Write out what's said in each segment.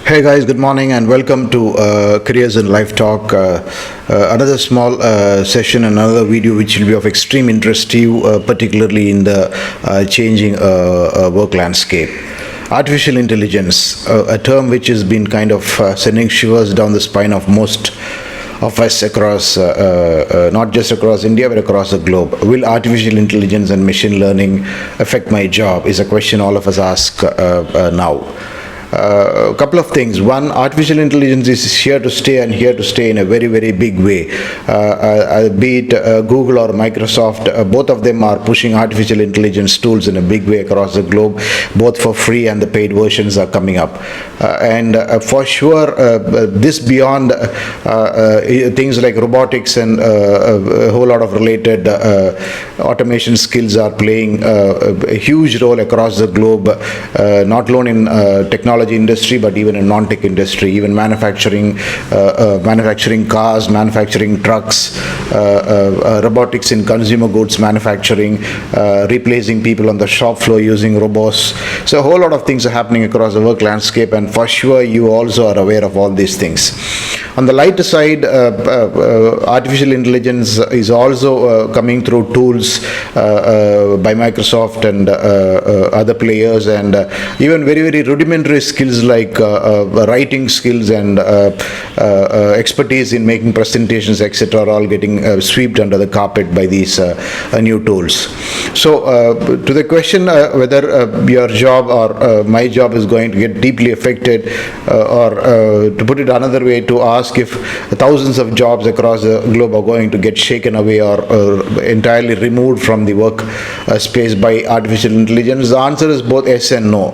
Hey guys, good morning and welcome to Careers in Life Talk. Another small session, another video which will be of extreme interest to you, particularly in the changing work landscape. Artificial intelligence, a term which has been kind of sending shivers down the spine of most of us across, not just across India, but across the globe. Will artificial intelligence and machine learning affect my job? Is a question all of us ask now. A couple of things. One, artificial intelligence is here to stay and here to stay in a very, very big way. Be it Google or Microsoft, both of them are pushing artificial intelligence tools in a big way across the globe, both for free and the paid versions are coming up. And for sure, this beyond things like robotics and a whole lot of related automation skills are playing a huge role across the globe, not alone in technology industry, but even in non-tech industry, even manufacturing cars, manufacturing trucks, robotics in consumer goods manufacturing, replacing people on the shop floor using robots. So a whole lot of things are happening across the work landscape, and for sure you also are aware of all these things. On the lighter side, artificial intelligence is also coming through tools by Microsoft and other players, and even very, very rudimentary skills like writing skills and expertise in making presentations, etc., are all getting swept under the carpet by these new tools. So to the question whether your job or my job is going to get deeply affected, or to put it another way, to ask if thousands of jobs across the globe are going to get shaken away or entirely removed from the work space by artificial intelligence, the answer is both yes and no.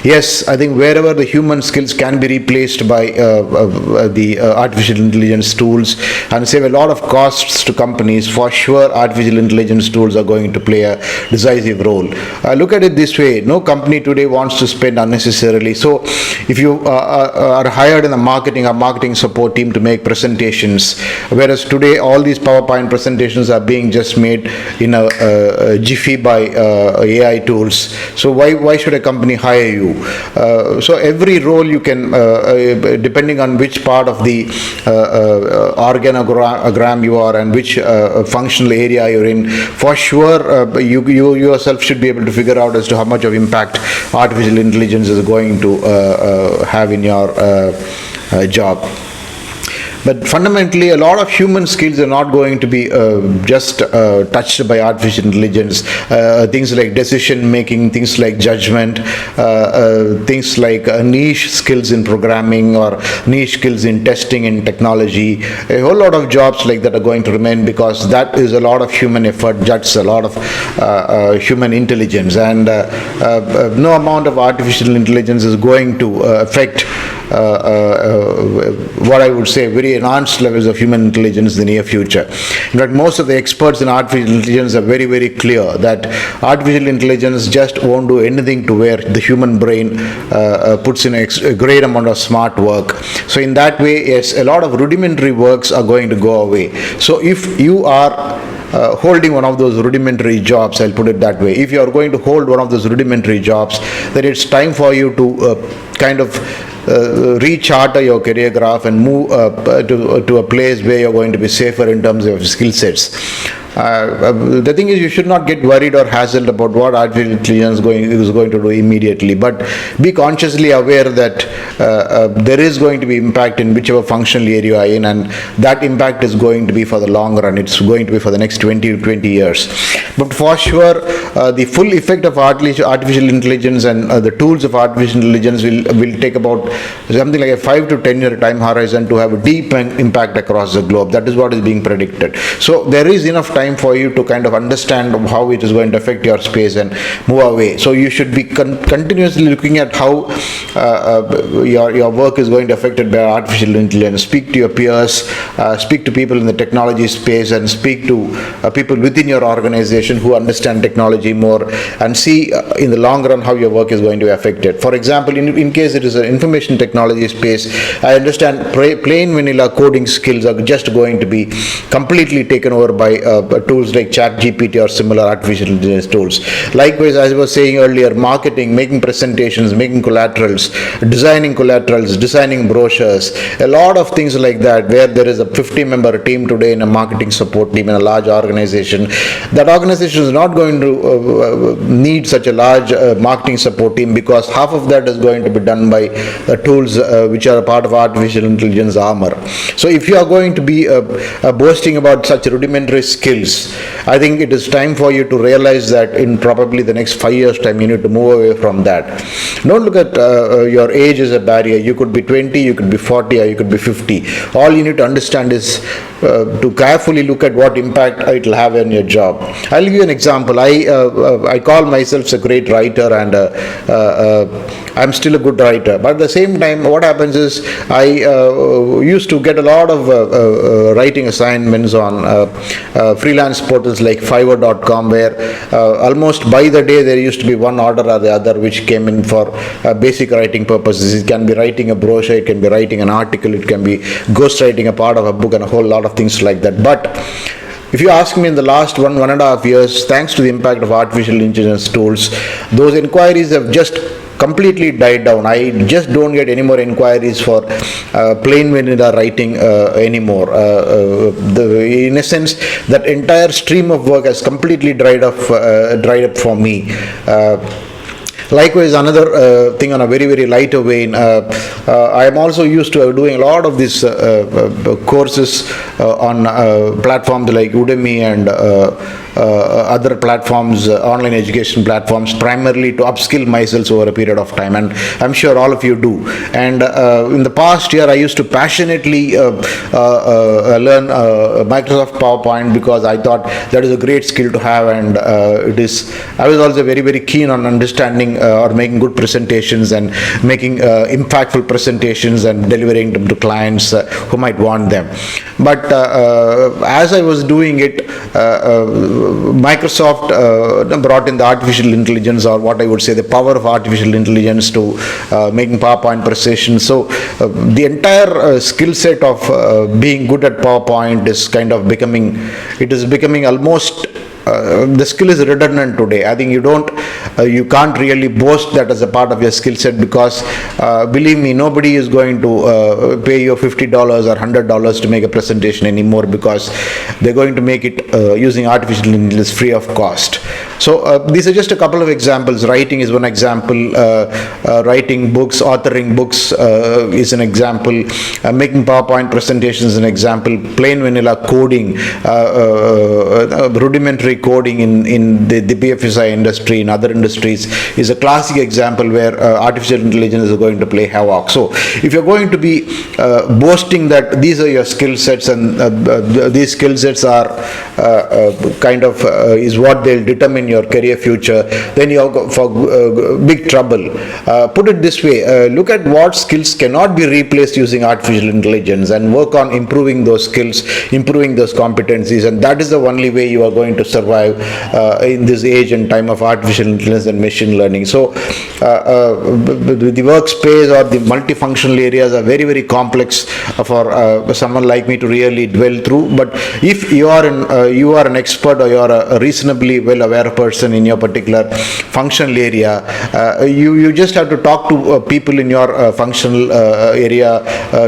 Yes, I think wherever the human skills can be replaced by the artificial intelligence tools and save a lot of costs to companies, for sure artificial intelligence tools are going to play a decisive role. Look at it this way: no company today wants to spend unnecessarily. So if you are hired in a marketing support team to make presentations, whereas today all these PowerPoint presentations are being just made in a jiffy by AI tools. So why should a company hire you? So every role you can, depending on which part of the organogram you are and which functional area you're in, for sure you yourself should be able to figure out as to how much of impact artificial intelligence is going to have in your job. But fundamentally, a lot of human skills are not going to be just touched by artificial intelligence. Things like decision making, things like judgment, things like niche skills in programming or niche skills in testing and technology. A whole lot of jobs like that are going to remain, because that is a lot of human effort, that's a lot of human intelligence, and no amount of artificial intelligence is going to affect what I would say very enhanced levels of human intelligence in the near future. In fact, most of the experts in artificial intelligence are very, very clear that artificial intelligence just won't do anything to where the human brain puts in a great amount of smart work. So in that way, yes, a lot of rudimentary works are going to go away. So if you are holding one of those rudimentary jobs, I'll put it that way, if you are going to hold one of those rudimentary jobs, then it's time for you to kind of recharter your career graph and move to a place where you're going to be safer in terms of skill sets. The thing is, you should not get worried or hassled about what artificial intelligence is going to do immediately, but be consciously aware that there is going to be impact in whichever functional area you are in, and that impact is going to be for the long run. It's going to be for the next 20 to 20 years. But for sure, the full effect of artificial intelligence and the tools of artificial intelligence will take about something like a 5 to 10 year time horizon to have a deep impact across the globe. That is what is being predicted. So there is enough time for you to kind of understand how it is going to affect your space and move away. So you should be continuously looking at how your work is going to be affected by artificial intelligence. Speak to your peers, speak to people in the technology space, and speak to people within your organization who understand technology more, and see in the long run how your work is going to be affected. For example, in case it is an information technology space, I understand plain vanilla coding skills are just going to be completely taken over by tools like ChatGPT or similar artificial intelligence tools. Likewise, as I was saying earlier, marketing, making presentations, making collaterals, designing brochures, a lot of things like that, where there is a 50-member team today in a marketing support team in a large organization. That organization is not going to need such a large marketing support team, because half of that is going to be done by tools which are a part of artificial intelligence armor. So if you are going to be boasting about such rudimentary skills, I think it is time for you to realize that in probably the next 5 years time you need to move away from that. Don't look at your age as a barrier. You could be 20, you could be 40, or you could be 50. All you need to understand is to carefully look at what impact it will have on your job. I'll give you an example. I call myself a great writer, and I'm still a good writer, but at the same time what happens is I used to get a lot of writing assignments on freelance portals like Fiverr.com, where almost by the day there used to be one order or the other which came in for basic writing purposes. It can be writing a brochure, it can be writing an article, it can be ghostwriting a part of a book, and a whole lot of things like that. But if you ask me, in the last 1.5 years, thanks to the impact of artificial intelligence tools, those inquiries have just completely died down. I just don't get any more inquiries for plain vanilla writing anymore. In a sense, that entire stream of work has completely dried up for me. Likewise, another thing on a very, very lighter vein, I am also used to doing a lot of these courses on platforms like Udemy and other platforms, online education platforms, primarily to upskill myself over a period of time, and I'm sure all of you do. And in the past year, I used to passionately learn Microsoft PowerPoint, because I thought that is a great skill to have, and I was also very, very keen on understanding or making good presentations and making impactful presentations and delivering them to clients who might want them. But as I was doing it, Microsoft brought in the artificial intelligence, or what I would say the power of artificial intelligence, to making PowerPoint presentations. So the entire skill set of being good at PowerPoint is kind of becoming almost the skill is redundant today. I think you can't really boast that as a part of your skill set, because believe me, nobody is going to pay you $50 or $100 to make a presentation anymore, because they're going to make it using artificial intelligence free of cost. So these are just a couple of examples. Writing is one example. Writing books, authoring books is an example. Making PowerPoint presentations is an example. Plain vanilla coding, rudimentary coding in the BFSI industry, in other industries, is a classic example where artificial intelligence is going to play havoc. So if you're going to be boasting that these are your skill sets, and these skill sets are is what they'll determine your career future, then you're for big trouble. Put it this way, look at what skills cannot be replaced using artificial intelligence, and work on improving those skills, improving those competencies, and that is the only way you are going to survive in this age and time of artificial intelligence and machine learning. So the workspace or the multifunctional areas are very, very complex for someone like me to really dwell through. But if you are an expert, or you are a reasonably well aware person in your particular functional area, you just have to talk to people in your functional area,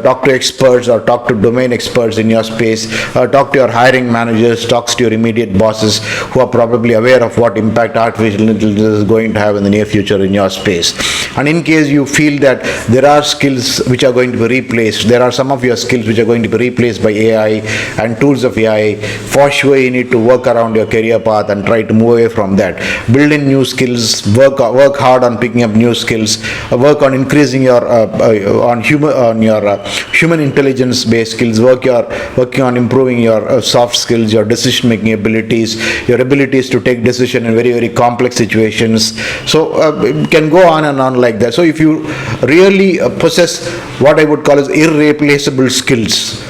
talk to experts or talk to domain experts in your space, talk to your hiring managers, talk to your immediate bosses, who are probably aware of what impact artificial intelligence is going to have in the near future in your space. And in case you feel that there are skills which are going to be replaced, there are some of your skills which are going to be replaced by AI and tools of AI, for sure you need to work around your career path and try to move away from that. Build in new skills, work hard on picking up new skills, work on increasing your human intelligence based skills, working on improving your soft skills, your decision making abilities, your abilities to take decision in very, very complex situations. So it can go on and on like that. So if you really possess what I would call as irreplaceable skills,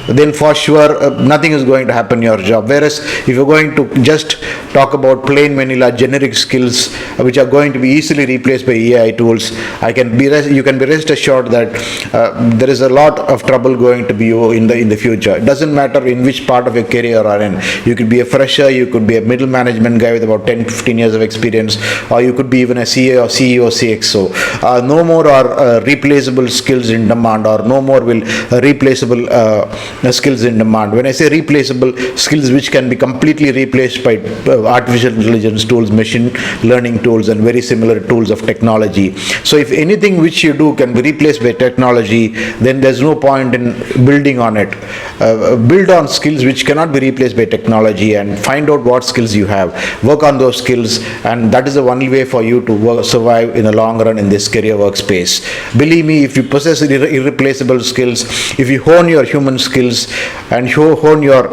then for sure nothing is going to happen in your job. Whereas if you're going to just talk about plain vanilla generic skills which are going to be easily replaced by AI tools, you can be rest assured that there is a lot of trouble going to be in the future. It doesn't matter in which part of your career you are in. You could be a fresher, you could be a middle management guy with about 10-15 years of experience, or you could be even a CEO, CXO. No more are replaceable skills in demand, or no more will replaceable skills in demand. When I say replaceable, skills which can be completely replaced by artificial intelligence tools, machine learning tools, and very similar tools of technology. So if anything which you do can be replaced by technology, then there's no point in building on it. Build on skills which cannot be replaced by technology, and find out what skills you have. Work on those skills, and that is the only way for you to survive in the long run in this career workspace. Believe me, if you possess irreplaceable skills, if you hone your human skills and hone your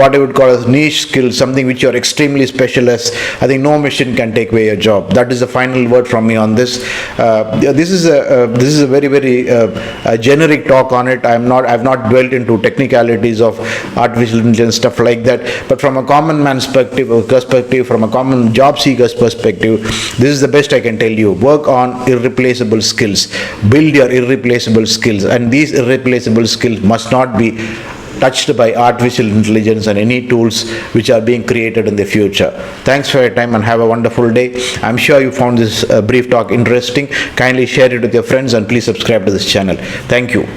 what I would call as niche skills, something which you are extremely specialist, I think no machine can take away your job. That is the final word from me on this. This is a very generic talk on it. I've not dwelt into technicalities of artificial intelligence, stuff like that, but from a common man's perspective, from a common job seeker's perspective, this is the best I can tell you. Work on irreplaceable skills. Build your irreplaceable skills, and these irreplaceable skills must not be touched by artificial intelligence and any tools which are being created in the future. Thanks for your time and have a wonderful day. I'm sure you found this brief talk interesting. Kindly share it with your friends and please subscribe to this channel. Thank you.